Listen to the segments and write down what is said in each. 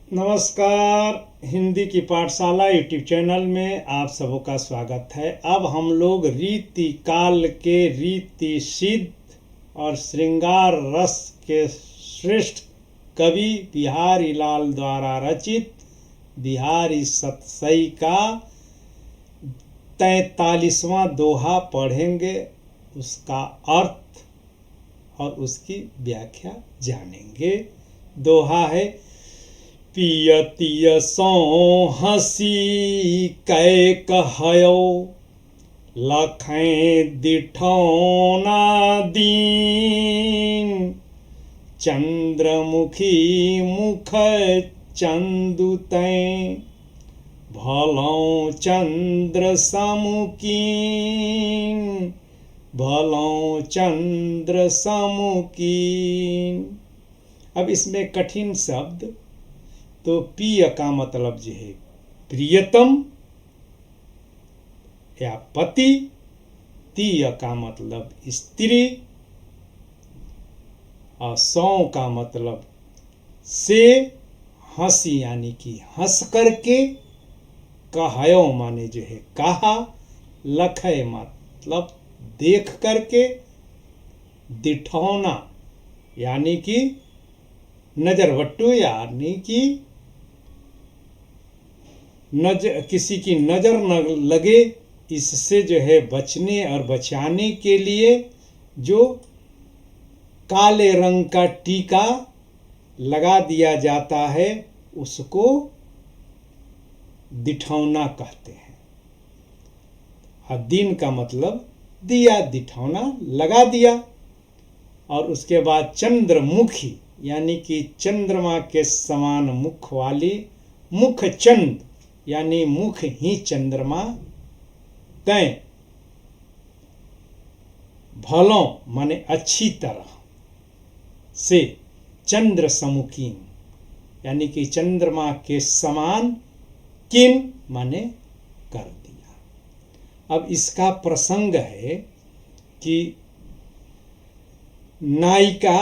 नमस्कार। हिंदी की पाठशाला यूट्यूब चैनल में आप सबों का स्वागत है। अब हम लोग रीति काल के रीति सिद्ध और श्रृंगार रस के श्रेष्ठ कवि बिहारी लाल द्वारा रचित बिहारी सतसई का 43वां दोहा पढ़ेंगे। उसका अर्थ और उसकी व्याख्या जानेंगे। दोहा है, पियतिय सो हसी कै कहयो, लखें दिठौना दीन, चंद्रमुखी मुख चंदुतैं, भलों चंद्र समुकीन, भलों चंद्र समुकीन। अब इसमें कठिन शब्द, तो प्रिय का मतलब जो है प्रियतम या पति, तीय का मतलब स्त्री, और सौ का मतलब से, हंसी यानी कि हंस करके, कहयो माने जो है कहा, लखय मतलब देख करके, दिठौना यानी कि नजरवट्टू यानी कि किसी की नजर न लगे, इससे जो है बचने और बचाने के लिए जो काले रंग का टीका लगा दिया जाता है उसको दिठौना कहते हैं। और दिन का मतलब दिया, दिठौना लगा दिया। और उसके बाद चंद्रमुखी यानी कि चंद्रमा के समान मुख वाली, मुख चंद यानी मुख ही चंद्रमा, तैं भलों माने अच्छी तरह से, चंद्र समुकीन यानी कि चंद्रमा के समान, किन माने कर दिया। अब इसका प्रसंग है कि नायिका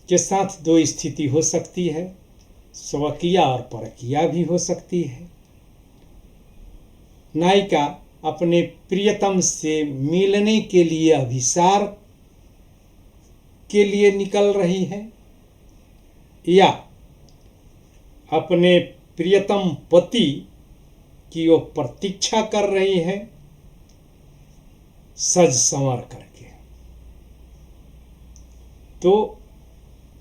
के साथ दो स्थिति हो सकती है, स्वकीय और परकीय भी हो सकती है। नायिका अपने प्रियतम से मिलने के लिए अभिसार के लिए निकल रही है, या अपने प्रियतम पति की वो प्रतीक्षा कर रही है सज संवर करके। तो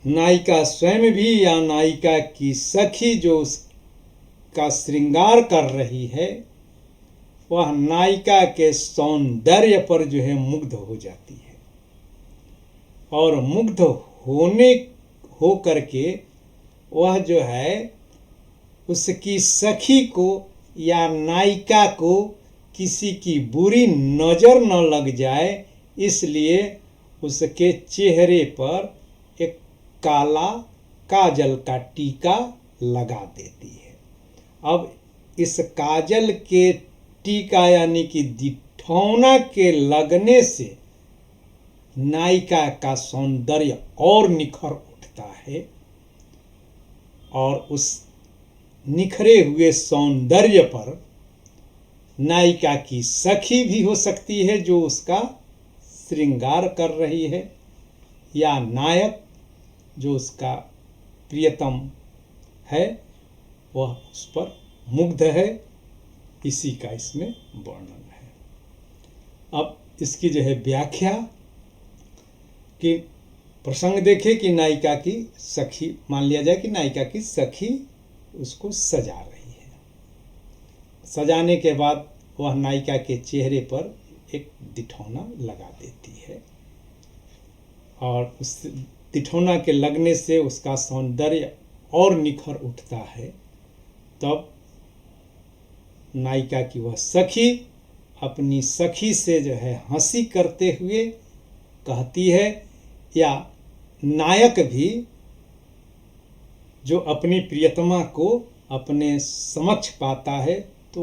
नायिका स्वयं भी या नायिका की सखी जो उसका श्रृंगार कर रही है, वह नायिका के सौंदर्य पर जो है मुग्ध हो जाती है, और मुग्ध हो करके वह जो है उसकी सखी को या नायिका को किसी की बुरी नजर न लग जाए, इसलिए उसके चेहरे पर एक काला काजल का टीका लगा देती है। अब इस काजल के टीका यानी कि दिठौना के लगने से नायिका का सौंदर्य और निखर उठता है, और उस निखरे हुए सौंदर्य पर नायिका की सखी भी हो सकती है जो उसका श्रृंगार कर रही है, या नायक जो उसका प्रियतम है वह उस पर मुग्ध है। इसी का इसमें वर्णन है। अब इसकी जो है व्याख्या कि प्रसंग देखे कि नायिका की सखी, मान लिया जाए कि नायिका की सखी उसको सजा रही है। सजाने के बाद वह नायिका के चेहरे पर एक दिठौना लगा देती है, और उस दिठौना के लगने से उसका सौंदर्य और निखर उठता है। तब नायिका की वह सखी अपनी सखी से जो है हंसी करते हुए कहती है, या नायक भी जो अपनी प्रियतमा को अपने समक्ष पाता है तो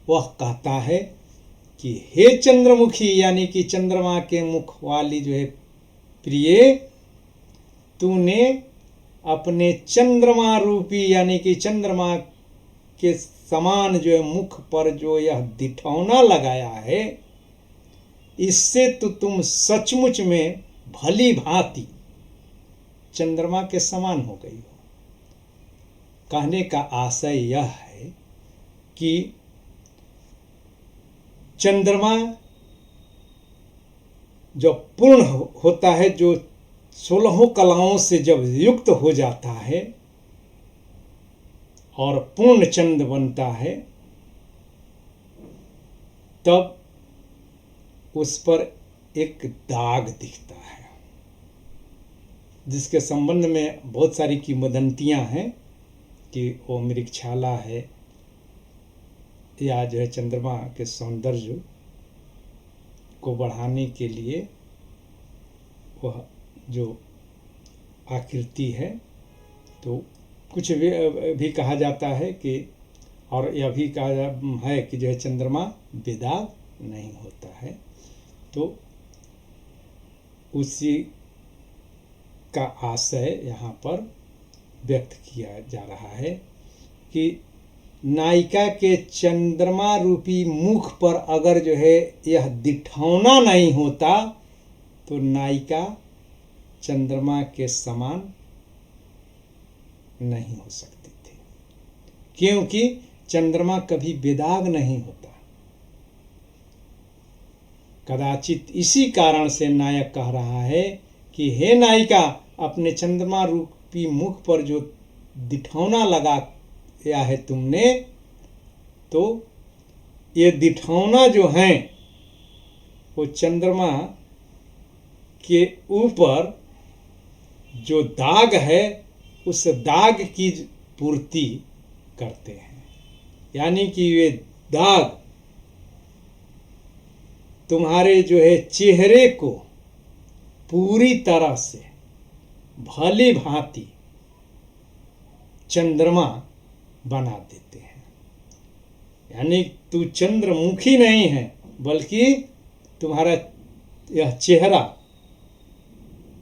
वह कहता है कि हे चंद्रमुखी यानी कि चंद्रमा के मुख वाली जो है प्रिय, तूने अपने चंद्रमा रूपी यानी कि चंद्रमा के समान जो है मुख पर जो यह दिठौना लगाया है, इससे तो तुम सचमुच में भली भांति चंद्रमा के समान हो गई हो। कहने का आशय यह है कि चंद्रमा जब पूर्ण होता है, जो 16 कलाओं से जब युक्त हो जाता है और पूर्ण चंद्र बनता है, तब उस पर एक दाग दिखता है, जिसके संबंध में बहुत सारी किंवदंतियां हैं कि वो मृगछाला है या जो है चंद्रमा के सौंदर्य को बढ़ाने के लिए वह जो आकृति है, तो कुछ भी कहा जाता है कि, और यह भी कहा है कि जो है चंद्रमा बेदाग नहीं होता है। तो उसी का आशय यहाँ पर व्यक्त किया जा रहा है कि नायिका के चंद्रमा रूपी मुख पर अगर जो है यह दिठौना नहीं होता तो नायिका चंद्रमा के समान नहीं हो सकती थी, क्योंकि चंद्रमा कभी बेदाग नहीं होता। कदाचित इसी कारण से नायक कह रहा है कि हे नायिका, अपने चंद्रमा रूपी मुख पर जो दिठौना लगाया है तुमने, तो ये दिठौना जो है वो चंद्रमा के ऊपर जो दाग है उस दाग की पूर्ति करते हैं, यानी कि वे दाग तुम्हारे जो है चेहरे को पूरी तरह से भली भांति चंद्रमा बना देते हैं। यानी तू चंद्रमुखी नहीं है, बल्कि तुम्हारा यह चेहरा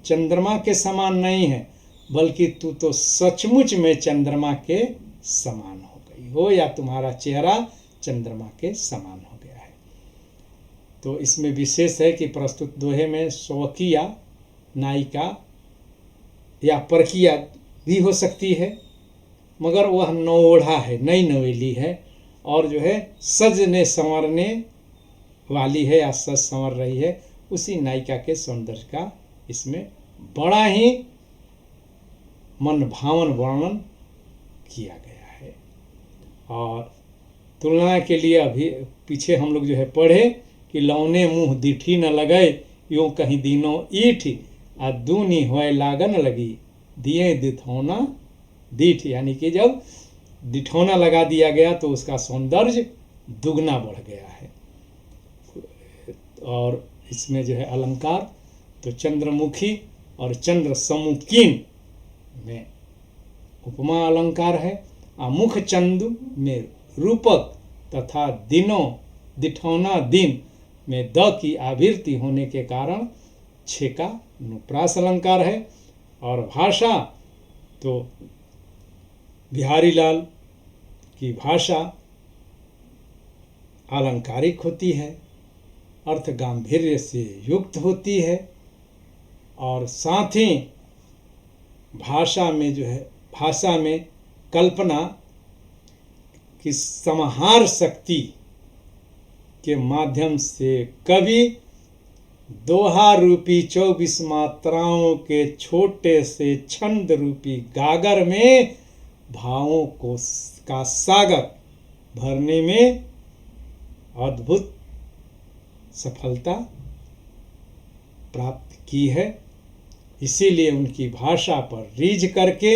चंद्रमा के समान नहीं है, बल्कि तू तो सचमुच में चंद्रमा के समान हो गई हो, या तुम्हारा चेहरा चंद्रमा के समान हो गया है। तो इसमें विशेष है कि प्रस्तुत दोहे में स्वकीया नायिका या परकिया भी हो सकती है, मगर वह नवोढ़ा है, नई नवेली है, और जो है सजने संवरने वाली है या सज संवर रही है, उसी नायिका के सौंदर्य का इसमें बड़ा ही मन भावन वर्णन किया गया है। और तुलना के लिए अभी पीछे हम लोग जो है पढ़े कि लौने मुँह दिठी न लगए, यूँ कहीं दिनों ईठ आ दूनी होए लागन लगी, दिए दिठौना दीठ, यानी कि जब दिठौना लगा दिया गया तो उसका सौंदर्य दुगना बढ़ गया है। और इसमें जो है अलंकार तो चंद्रमुखी और चंद्र सम्मुखीन में उपमा अलंकार है। मुख चंदु में रूपक तथा दिनों दिठौना दिन में द की आवृत्ति होने के कारण छे का अनुप्रास अलंकार है। और भाषा तो बिहारी लाल की भाषा अलंकारिक होती है, अर्थ गांधीर्य से युक्त होती है, और साथ ही भाषा में जो है भाषा में कल्पना की समाहार शक्ति के माध्यम से कवि दोहा रूपी 24 मात्राओं के छोटे से छंद रूपी गागर में भावों को का सागर भरने में अद्भुत सफलता प्राप्त की है। इसीलिए उनकी भाषा पर रीझ करके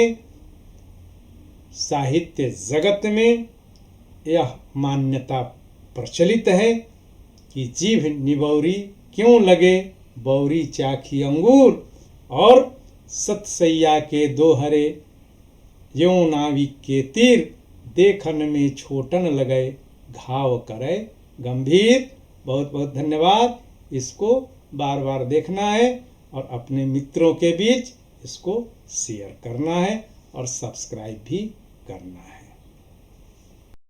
साहित्य जगत में यह मान्यता प्रचलित है कि जीभ निबौरी क्यों लगे बौरी चाखी अंगूर, और सतसैया के दोहरे यों नाविक के तीर, देखन में छोटन लगे घाव करे गंभीर। बहुत बहुत धन्यवाद। इसको बार बार देखना है और अपने मित्रों के बीच इसको शेयर करना है और सब्सक्राइब भी करना है।